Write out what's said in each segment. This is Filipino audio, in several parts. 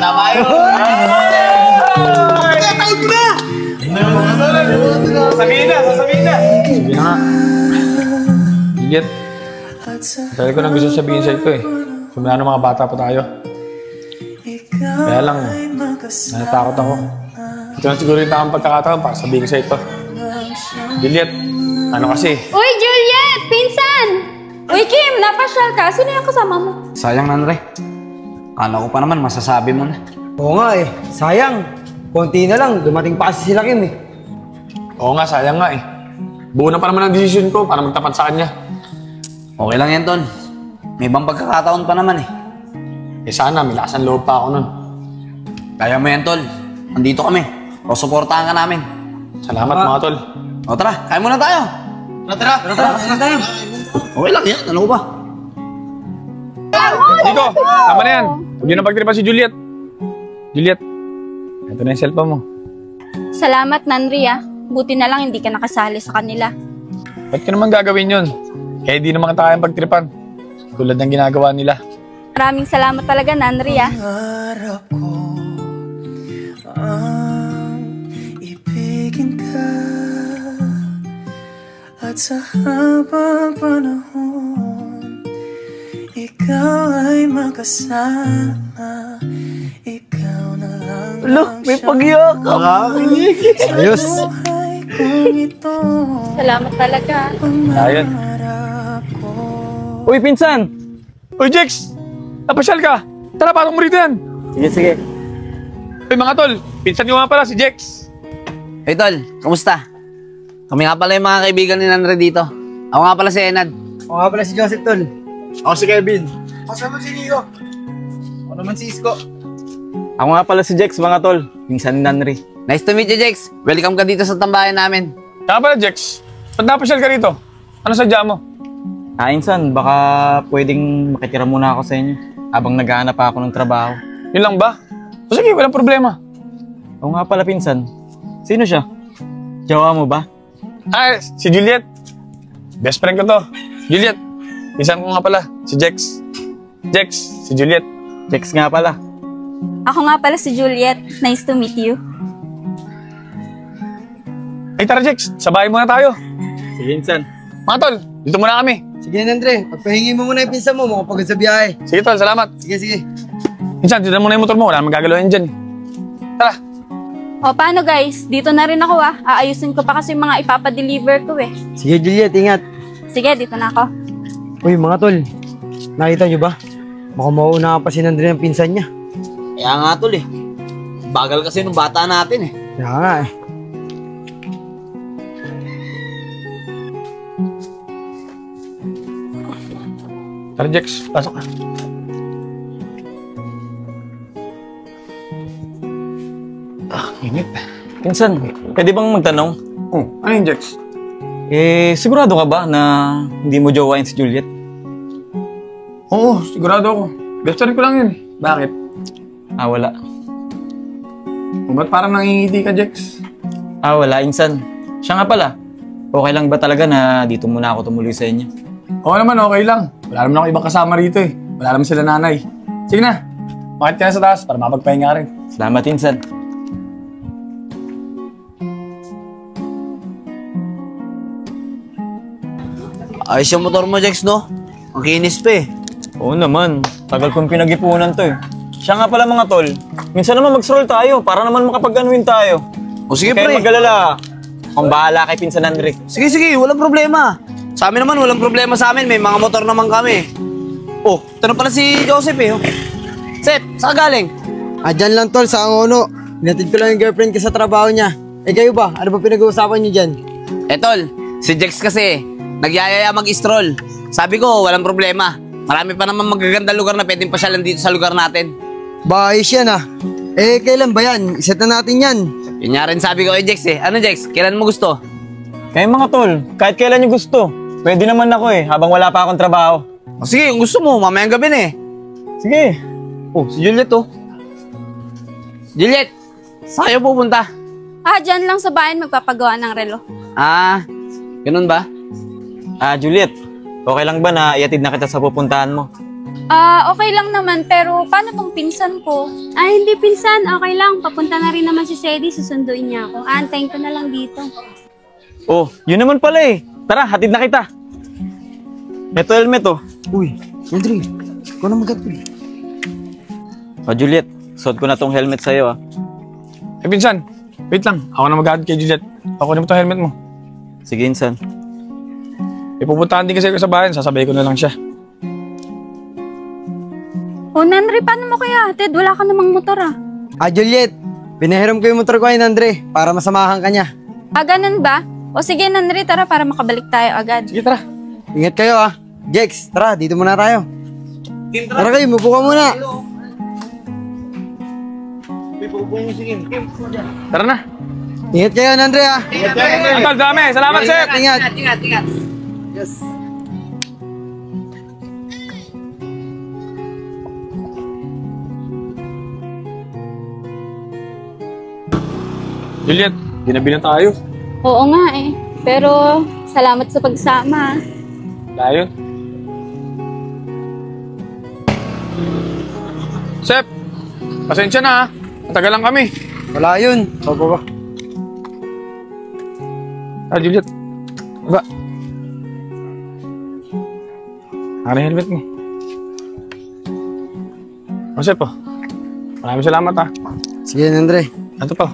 Tama yun! Tawag mo na! Sasabihin na! Sige na nga. Juliet, dahil ko nang gusto sabihin sa ito eh. Sumula ng mga bata pa tayo. Kaya lang, natatakot ako. Ito na siguro yung tamang pagkakataon para sabihin sa ito. Juliet, ano kasi? Uy, Juliet! Pinsan! Uy, Kim! Napasyal ka. Sino yung kasama mo? Sayang, Nanre. Kala ko pa naman masasabi mo na. Oo nga eh. Sayang. Konti na lang. Dumating pa kasi sila Kim eh. Oo nga, sayang nga eh. Buo na pa naman ang desisyon ko para magtapat sa kanya. Okay lang yan, Tol. May ibang pagkakataon pa naman eh. Eh sana, may lakas ng loob pa ako nun. Kaya mo yan, Tol. Andito kami. O, suportahan ka namin. Salamat mga tol. O, tara. Kain muna tayo. Tara! Tara tayo. Okay lang yan. Ano ko ba? Dito, tama na yan. Huwag yun ang pagtripan si Juliet. Juliet, ito na yung cellphone mo. Salamat, Nanri ah. Buti na lang hindi ka nakasali sa kanila. Ba't ka naman gagawin yun? Eh, di naman kita kayang pagtripan. Tulad ng ginagawa nila. Maraming salamat talaga, Nanri ah. Pangarap ko ang ibigin ka at sa habang panahon ikaw ay makasama. Ikaw na lang. Look, may pagyakap. Ayos. Salamat talaga. Ayun. Uy, pinsan! Uy, Jex! Napasyal ka! Tara, patong mo rito yan! Sige. Uy, mga tol! Pinsan nyo nga pala, si Jex! Hey, Tol. Kamusta? Kami nga pala yung mga kaibigan ni Nanre dito. Ako nga pala si Enad. Oo nga pala si Joseph, Tol. Ako si Kevin. Ako naman si Nico. Ako naman si Isko. Ako nga pala si Jex, mga Tol. Pinsan ni Nanri. Nice to meet you, Jex. Welcome ka dito sa tambayan namin. Kaya pala, Jex. Ba't napasyal ka rito? Ano sadya mo? Insan, baka pwedeng makitira muna ako sa inyo habang naghahanap pa ako ng trabaho. Yun lang ba? O sige, walang problema. Oo nga pala, pinsan. Sino siya? Jowa mo ba? Ah, si Juliet. Best friend ko to. Juliet. Pinsan ko nga pala, si Jex. Jex, si Juliet. Jex nga pala. Ako nga pala si Juliet. Nice to meet you. Ay tara, Jex. Sa bahay muna tayo. Sige, insan. Mga tol, dito muna kami. Sige, Nandre. Pagpahingi mo muna yung pinsan mo. Makapagod sa biyahe. Sige tol, salamat. Sige. Pinsan, dito muna yung motor mo. Wala namang gagalawan dyan. Tara. O paano guys? Dito na rin ako ah. Aayusin ko pa kasi yung mga ipapadeliver ko eh. Sige, Juliet. Ingat. Sige, dito na ako. Uy, mga Tol. Nakita nyo ba? Baka mauuna pa si Nandre ng pinsan niya. Kaya nga, Tol eh. Bagal kasi nung bata natin eh. Kaya nga eh. Tara, Jex. Pasok ka. Init. Pinsan, pwede bang magtanong? Oh, ano yung Jex? Sigurado ka ba na hindi mo jowain si Juliet? Oo, sigurado ako. Best friend ko lang yun. Bakit? Wala. Ba't parang nangingiti ka, Jex? Wala, insan. Siya nga pala. Okay lang ba talaga na dito muna ako tumuloy sa inyo? Oo naman, okay lang. Wala naman ako ibang kasama rito eh. Wala naman sila nanay. Sige na, makit ka na sa taas para mapagpahinga rin. Salamat, insan. Ayos yung motor mo, Jex, no? Ang kinis pa eh. Oo naman. Tagal kong pinag-ipunan to eh. Siya nga pala, mga tol. Minsan naman mag-stroll tayo para naman makapag-anuin tayo. O sige, Kaya pre. mag-alala. Akong bahala kay Pinsan Andre. Sige, walang problema. Sa amin naman, walang problema sa amin. May mga motor naman kami. Oh, ito na pala si Joseph eh. Oh. Sep, saan ka galing? Dyan lang, Tol, sa Angono. Hinatid ko lang yung girlfriend ko sa trabaho niya. Kayo ba? Ano ba pinag-uusapan niyo dyan? Tol, si Jex kasi, nagyayaya mag-stroll. Sabi ko, walang problema. Marami pa naman magaganda lugar na pwedeng pasyalan dito sa lugar natin. Bayos yan ah. Kailan ba yan? Iset na natin yan. Yun nga rin sabi ko kay Jex eh. Ano Jex, kailan mo gusto? Kayo mga tol, kahit kailan nyo gusto. Pwede naman ako eh, habang wala pa akong trabaho. O sige, kung gusto mo, mamayang gabi na eh. Sige. Oh, si Juliet oh. Juliet, saan kayo pupunta? Dyan lang sa bayan magpapagawa ng relo. Ganun ba? Juliet, okay lang ba na iatid na kita sa pupuntahan mo? Okay lang naman, pero paano tong pinsan ko? Ay, hindi pinsan. Okay lang. Papunta na rin naman si Sedi. Susunduin niya ako. Aantayin ko na lang dito. Oh, yun naman pala eh. Tara, hatid na kita. Ito helmet oh. Uy, Andre, ikaw na mag-atid. Oh, Juliet, suot ko na tong helmet sa'yo ah. Eh, pinsan, wait lang. Ako na mag-aad kay Juliet. Pakunin mo itong helmet mo. Sige, Insan. Ipupuntahan din kasi ako sa bayan. Sasabay ko na lang siya. Oh, Nandre, paano mo kaya hatid? Wala ka namang motor ah. Juliet, pinahiram ko yung motor ko kay Andre para masamahan ka niya. Ganun ba? O sige, Nandre, tara para makabalik tayo agad. Sige, tara. Ingat kayo Jex, tara, dito muna tayo. Tara kayo, mupo ka muna. Tara na. Ingat kayo, Andre Antol, dami. Salamat, Chef. Ingat. Yes. Juliet, ginabi na tayo. Oo nga eh. Pero salamat sa pagsama. Layon. Chef, pasensya na ha. Matagal lang kami. Wala yun. Opo ba? Juliet. Diba? Ano yung helmet mo? Chef po. Maraming salamat ha. Sige, Andre. Ito po.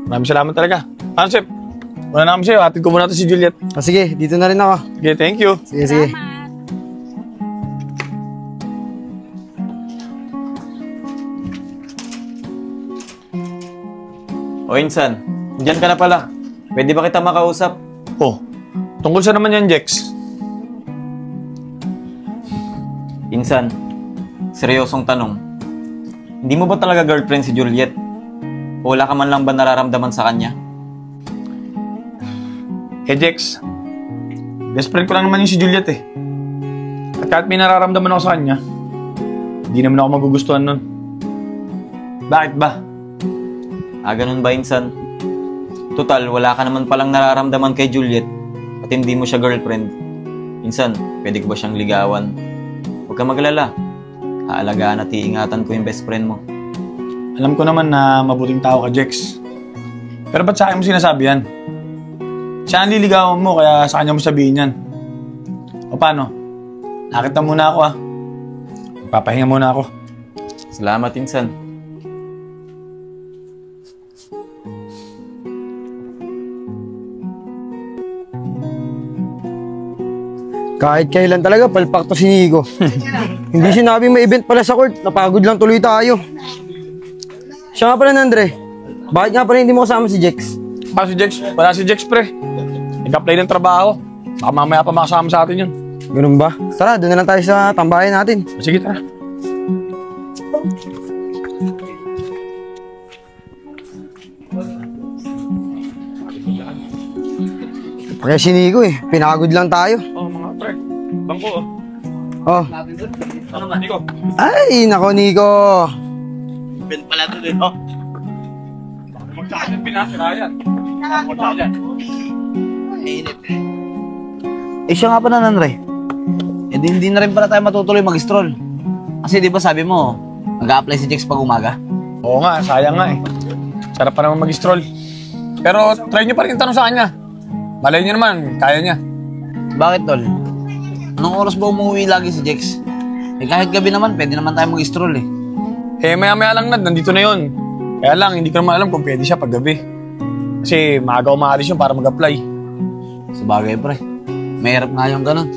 Maraming salamat talaga. Chef? Wala na kami sa'yo. Hatid ko muna ito si Juliet. Sige, dito na rin ako. Okay, thank you. Sige. O Insan, dyan ka na pala. Pwede ba kita makausap? Oh, tungkol sa naman yan, Jex? Insan, seryosong tanong. Hindi mo ba talaga girlfriend si Juliet? O wala ka man lang ba nararamdaman sa kanya? Eh, Jex, best friend ko lang naman yung si Juliet eh. At kahit may nararamdaman ako sa kanya, hindi naman ako magugustuhan nun. Bakit ba? Ganun ba, Insan? Total, wala ka naman palang nararamdaman kay Juliet at hindi mo siya girlfriend. Insan, pwede ko ba siyang ligawan? Huwag ka maglala. Aalagaan at iingatan ko yung best friend mo. Alam ko naman na mabuting tao ka, Jex. Pero ba't sa akin mo sinasabi yan? Siya ang liligawan mo, kaya sa kanya mo sabihin yan. O paano? Nakita muna ako Papahinga muna ako. Salamat, Insan. Kahit kailan talaga, palpak to si Nico. Hindi sinabing may event pala sa court. Napagod lang tuloy tayo. Siya nga pala, Andre. Bakit nga pala hindi mo kasama si Jex? Si Jex? Wala si Jex, pre. Nag-apply ng trabaho. Baka mamaya pa makasama sa atin yun. Ganun ba? Tara, doon na lang tayo sa tambayan natin. Sige, tara. Kaya si Nico pinagod lang tayo. Oh, mga pre. Bangko, Oh. Ano ba? Nico. Ay, nako Nico. Ben pala ito din, oh. Magkakasin pinasirayan. Magkakasin. Mainit. Siya nga pala, Nanray. Hindi na rin pala tayo matutuloy mag-stroll. Kasi di ba sabi mo, mag-a-apply si Jex pag umaga? Oo nga, sayang nga eh. Sarap pa naman mag-stroll. Pero try nyo pa rin tanong sa kanya. Malay nyo naman, kaya niya. Bakit, Tol? Anong oras ba umuwi lagi si Jex? Kahit gabi naman, pwede naman tayo mag-stroll eh. Maya-maya lang nandito na yun. Kaya lang, hindi ko naman alam kung pwede siya pag gabi. Kasi maaga umaalis yun para mag-apply. Sabagay, pre. Mahirap nga yung ganun.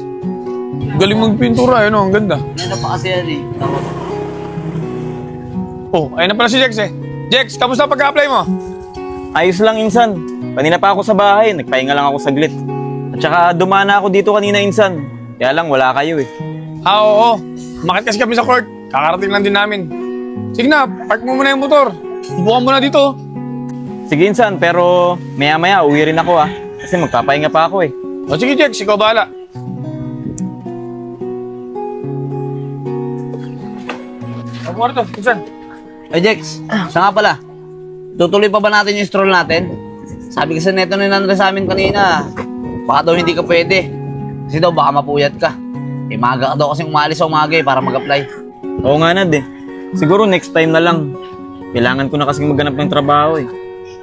Galing magpintura, ang ganda. Ano pa kasi yan eh. Oh, ayun na pala si Jex eh. Jex, kamusta pag-apply mo? Ayos lang, Insan. Kanina pa ako sa bahay, nagpahinga lang ako saglit. At saka dumana ako dito kanina, Insan. Kaya lang, wala kayo eh. Oo. Umakit kasi kami sa court. Kakarating lang din namin. Sige na, park mo muna yung motor. Bukan mo na dito. Sige, Insan, pero maya-maya uwi rin ako Kasi magpapahinga pa ako eh. O sige, Jex, ikaw bahala. Ako nga ito, Insan. Jex, siya nga pala. Tutuloy pa ba natin yung stroll natin? Sabi kasi neto ni Nandre sa amin kanina, baka daw hindi ka pwede. Kasi daw baka mapuyat ka. Eh, maaga ka daw kasing umalis sa umaga para mag-apply. Oo nga, Nad eh. Siguro next time na lang. Kailangan ko na kasing maghanap ng trabaho eh.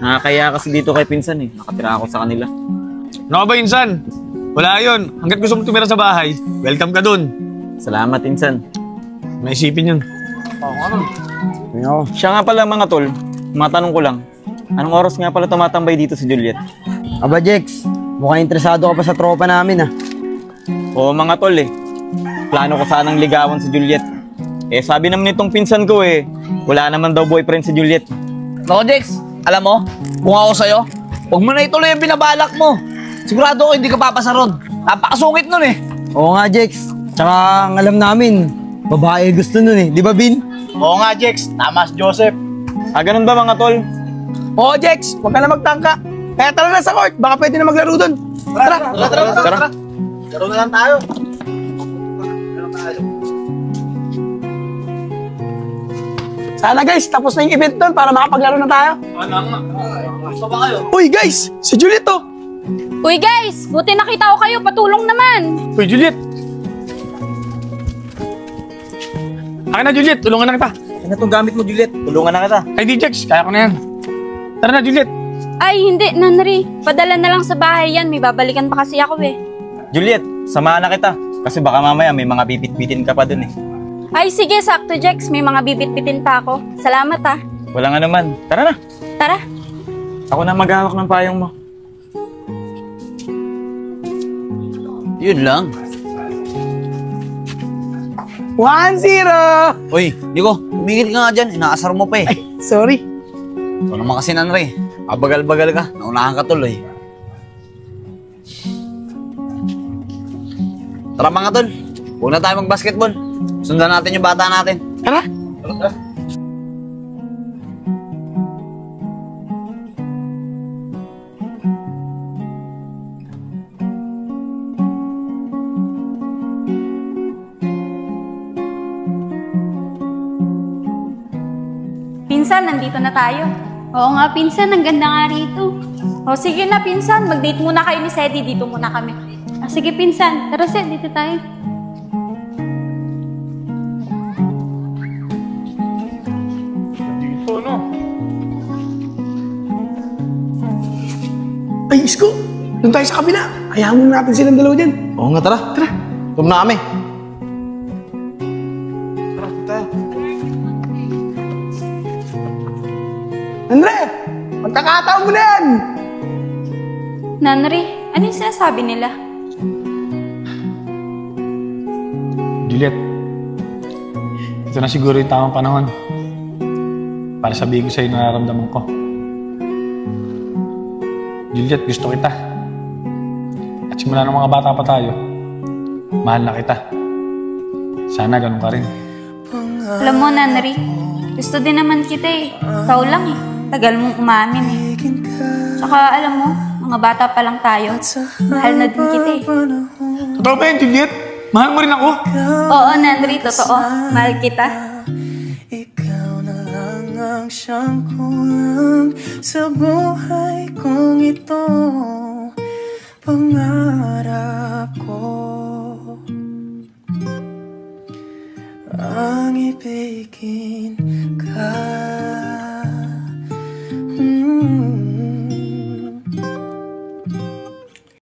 Nakakaya kasi dito kay pinsan eh. Nakatira ako sa kanila. Ano ka ba, Insan? Wala yun. Hanggat gusto mo tumira sa bahay, welcome ka dun. Salamat, Insan. Naisipin yun. Siya nga pala mga tol, matanong ko lang. Anong oras nga pala tumatambay dito si Juliet? Aba, Jex, mukhang interesado ka pa sa tropa namin, ah. Oo mga tol eh. Plano ko sanang ligawan si Juliet. Eh sabi naman nitong pinsan ko eh, wala naman daw boyfriend si Juliet. Nako, Jex, alam mo, kung ako sa'yo, huwag mo na ituloy yung binabalak mo. Sigurado ko hindi ka papasa ron. Napakasungit nun eh. Oo nga, Jex. Tsaka ang alam namin, babae gusto nun eh. Di ba, Bin? Oo nga, Jex. Tama si Joseph. Ganun ba mga tol? Oo, Jex. Huwag ka na magtangka. Kaya tara na sa court. Baka pwede na maglaro dun. Tara. Laro na lang tayo. Sana guys, tapos na yung event doon para makapaglaro na tayo. Gusto ba kayo? Uy guys, si Juliet to. Uy guys, buti nakita ko kayo, patulong naman. Uy, Juliet! Akin na, Juliet. Tulungan na kita. Ano itong gamit mo, Juliet? Tulungan na kita. Ay, di, Jex. Kaya ko na yan. Tara na, Juliet. Ay, hindi, Nanri. Padala na lang sa bahay yan, may babalikan pa kasi ako eh. Juliet, samahan na kita. Kasi baka mamaya may mga bibit-bitin ka pa dun eh. Ay, sige, sakto, Jex. May mga bibit-bitin pa ako. Salamat ah. Wala nga naman. Tara na. Tara. Ako na maghahawak ng payong mo. Yun lang. 1-0. Uy, Nico, tumigil ka nga dyan. Inaasar mo pa eh. Ay, sorry. Ito naman kasi nanre. Abagal-bagal ka. Naunahan ka tuloy. Tara mga tol. Huwag na tayo mag-basketball. Sundan natin yung bata natin. Tara. Pinsan, nandito na tayo. Oo nga, pinsan. Ang ganda nga rito. O sige na, pinsan. Mag-date muna kayo ni Sedi. Dito muna kami. Ah, sige, pinsan. Tara, Seth. Dito tayo. Dito, no? Ay, Isko. Doon tayo sa kabila. Hayaan muna natin silang dalawa dyan. Oo nga, tara. Tara. Tum na kami. Andre, magkakataon mo na yan. Nanri, ano yung sinasabi nila? Juliet, ito na siguro yung tamang panahon para sabihin ko sa'yo na nararamdaman ko. Juliet, gusto kita. At simula ng mga bata pa tayo, mahal na kita. Sana ganun ka rin. Alam mo, Nanri, gusto din naman kita eh. Ikaw lang eh. Tagal mong umamin eh. Tsaka alam mo, mga bata pa lang tayo. Mahal na din kita eh. Totoo ba yun, Juliet? Mahal mo rin ako? Oo, Nanri, totoo. Mahal kita. Ikaw na lang ang siyang kulang sa buhay kong ito. Pangarap ko ang ibigin ka.